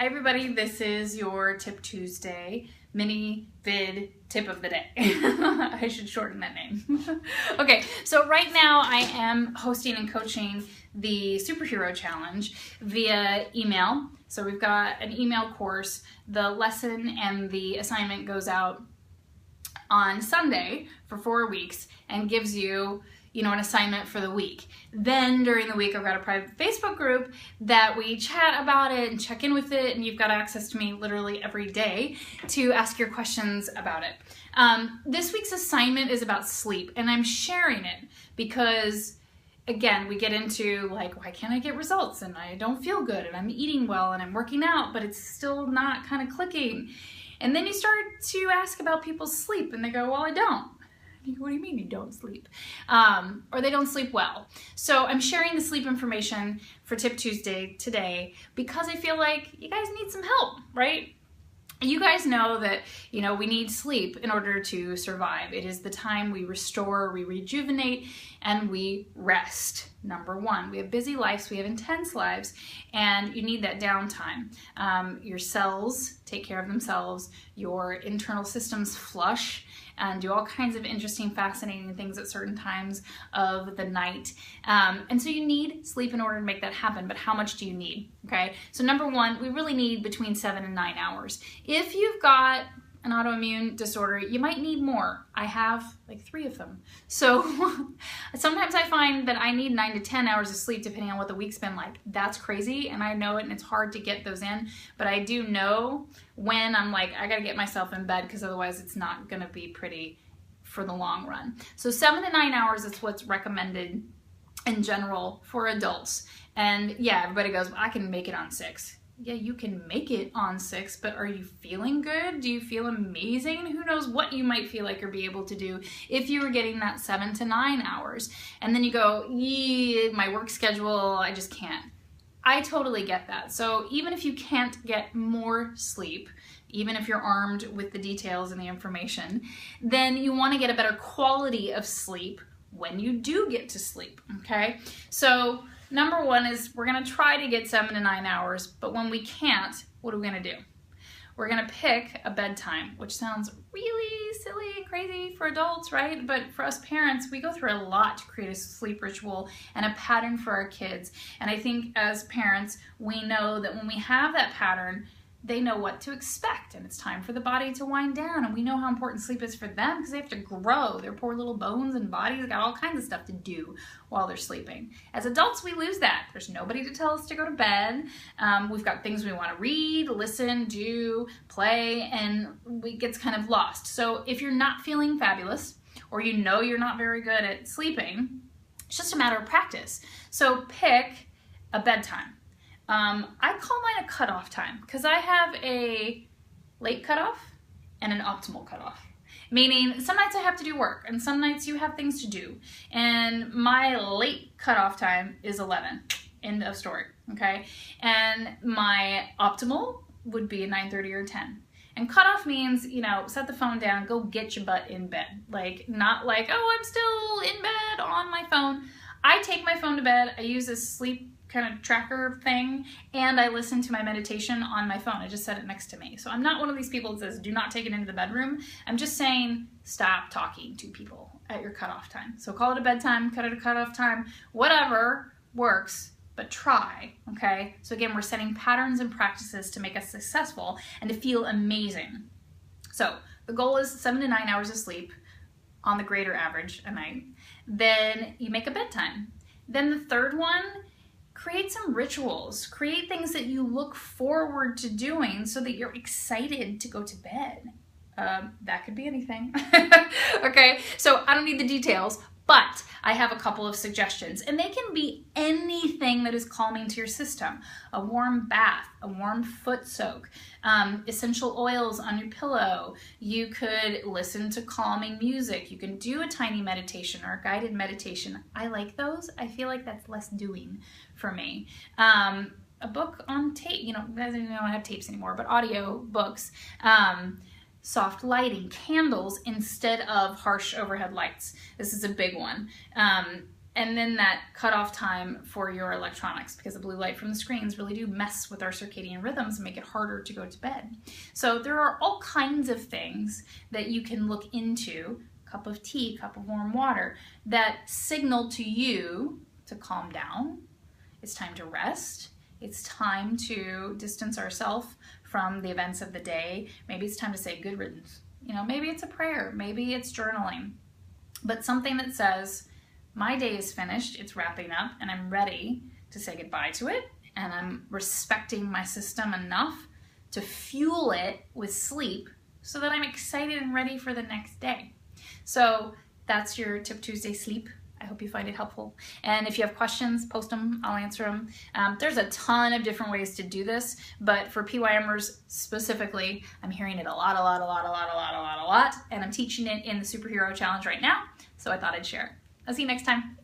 Hi everybody, this is your Tip Tuesday mini vid tip of the day. I should shorten that name. Okay, so right now I am hosting and coaching the Superhero Challenge via email. So we've got an email course. The lesson and the assignment goes out on Sunday for 4 weeks and gives you an assignment for the week. Then during the week, I've got a private Facebook group that we chat about it and check in with it, and you've got access to me literally every day to ask your questions about it. This week's assignment is about sleep, and I'm sharing it because, again, we get into like, why can't I get results? And I don't feel good, and I'm eating well, and I'm working out, but it's still not kind of clicking. And then you start to ask about people's sleep, and they go, well, I don't. What do you mean you don't sleep? Or they don't sleep well. So I'm sharing the sleep information for Tip Tuesday today because I feel like you guys need some help, right? You guys know that, we need sleep in order to survive. It is the time we restore, we rejuvenate, and we rest. Number one, we have busy lives, we have intense lives, and you need that downtime. Your cells take care of themselves, your internal systems flush, and do all kinds of interesting, fascinating things at certain times of the night. And so you need sleep in order to make that happen, but how much do you need, okay? So number one, we really need between 7 and 9 hours. If you've got an autoimmune disorder, you might need more. I have like 3 of them. So sometimes I find that I need 9 to 10 hours of sleep depending on what the week's been like. That's crazy, and I know it, and it's hard to get those in, but I do know when I'm like, I gotta get myself in bed because otherwise it's not gonna be pretty for the long run. So 7 to 9 hours is what's recommended in general for adults. And yeah, everybody goes, well, I can make it on 6. Yeah, you can make it on 6, but are you feeling good? Do you feel amazing? Who knows what you might feel like you'll be able to do if you were getting that 7 to 9 hours. And then you go, yeah, my work schedule, I just can't. I totally get that. So even if you can't get more sleep, even if you're armed with the details and the information, then you want to get a better quality of sleep when you do get to sleep, okay? So number one is we're gonna try to get 7 to 9 hours, but when we can't, what are we gonna do? We're gonna pick a bedtime, which sounds really silly and crazy for adults, right? But for us parents, we go through a lot to create a sleep ritual and a pattern for our kids. And I think as parents, we know that when we have that pattern, they know what to expect, and it's time for the body to wind down, and we know how important sleep is for them because they have to grow. Their poor little bones and bodies got all kinds of stuff to do while they're sleeping. As adults, we lose that. There's nobody to tell us to go to bed. We've got things we want to read, listen, do, play, and it gets kind of lost. So if you're not feeling fabulous, or you're not very good at sleeping, it's just a matter of practice. So pick a bedtime. I call mine a cutoff time because I have a late cutoff and an optimal cutoff. Meaning some nights I have to do work and some nights you have things to do. And my late cutoff time is 11. End of story, okay? And my optimal would be a 9:30 or 10. And cutoff means, set the phone down, go get your butt in bed. Like, not like, oh, I'm still in bed on my phone. I take my phone to bed, I use this sleep kind of tracker thing, and I listen to my meditation on my phone. I just set it next to me. So I'm not one of these people that says, do not take it into the bedroom. I'm just saying, stop talking to people at your cutoff time. So call it a bedtime, cut it a cutoff time, whatever works, but try, okay? So again, we're setting patterns and practices to make us successful and to feel amazing. So the goal is 7 to 9 hours of sleep on the greater average a night. Then you make a bedtime. Then the third one, create some rituals. Create things that you look forward to doing so that you're excited to go to bed. That could be anything. Okay, so I don't need the details, but I have a couple of suggestions, and they can be anything that is calming to your system. A warm bath, a warm foot soak, essential oils on your pillow. You could listen to calming music. You can do a tiny meditation or a guided meditation. I like those. I feel like that's less doing for me. A book on tape, you guys don't have tapes anymore, but audio books. Soft lighting, candles instead of harsh overhead lights. This is a big one. And then that cutoff time for your electronics, because the blue light from the screens really do mess with our circadian rhythms and make it harder to go to bed. So there are all kinds of things that you can look into, cup of tea, cup of warm water, that signal to you to calm down. It's time to rest. It's time to distance ourselves from the events of the day. Maybe it's time to say good riddance. You know, maybe it's a prayer, maybe it's journaling, but something that says, my day is finished, it's wrapping up, and I'm ready to say goodbye to it, and I'm respecting my system enough to fuel it with sleep so that I'm excited and ready for the next day. So that's your Tip Tuesday sleep. I hope you find it helpful. And if you have questions, post them, I'll answer them. There's a ton of different ways to do this, but for PYMers specifically, I'm hearing it a lot, and I'm teaching it in the Superhero Challenge right now, so I thought I'd share it. I'll see you next time.